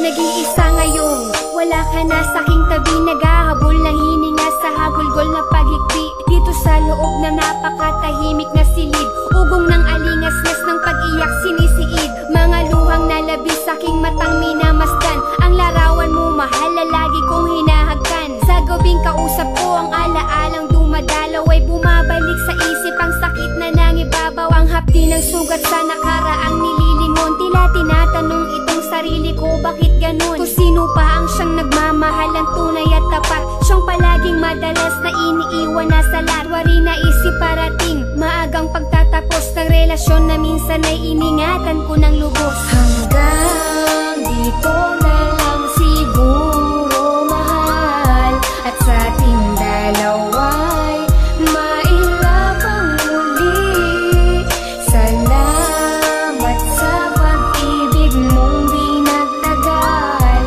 nag-iisa ngayon, wala ka na sa aking tabi. Naghahabol ng hininga sa hagulgol na paghikbi. Dito sa loob na napakatahimik na silid, ugong ng alingas-ngas ng pag-iyak sinisiid. Mga luhang nalabis sa aking matang minamasdan. Ang larawan mo mahal na lagi kong hinahagkan. Sa gabing kausap ko ang alaalang dumadalaw, ay bumabalik sa isip ang sakit na nangibabaw. Ang hapdi ng sugat sa nakaraang nililingon, tila tinatanong itong sarili ko, bakit ganun? Kung sino pa ang siyang nagmamahal ang tunay at tapat, siyang palaging madalas na iniiwan na sa lahat. Wari na isip parating maagang pagtatapos ng relasyon na minsan ay iningatan ko ng lubos. Hanggang dito na lang siguro mahal, at sa ating dalawa'y mailapang muli. Salamat sa pag-ibig mong dinagdagal,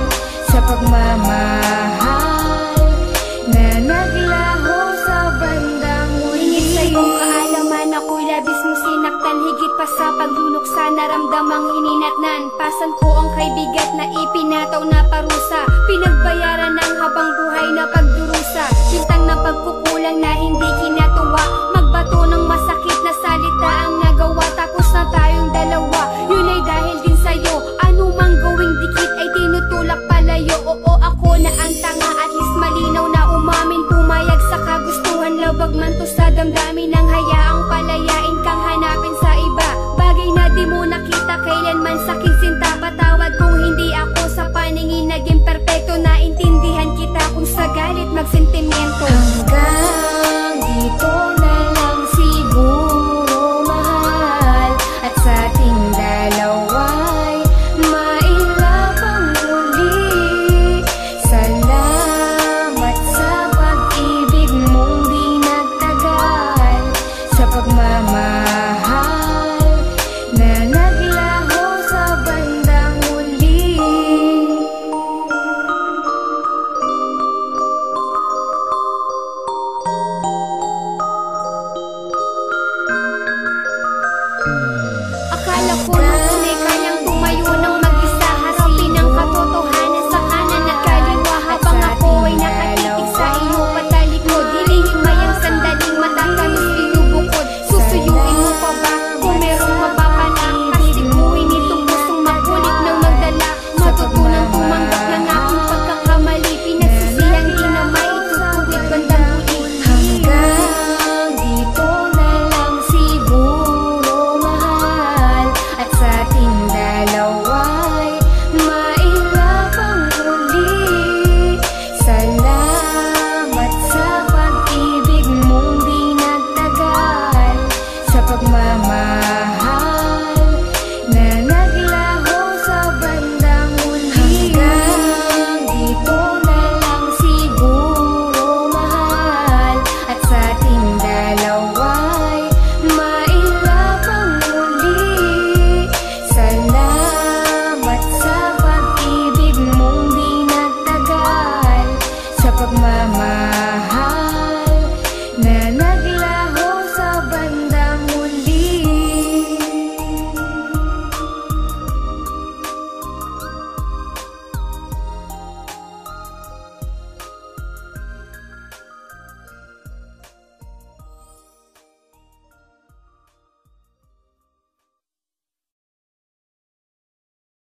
sa pagmamahal na naglaho sa bandang huli. Hingit sa iyong kaalaman, ako'y labis mong sinaktan, higit pa sa paglunok sa naramdamang hininatnan. Pasan ko ang kay bigat na ipinataw na parusa.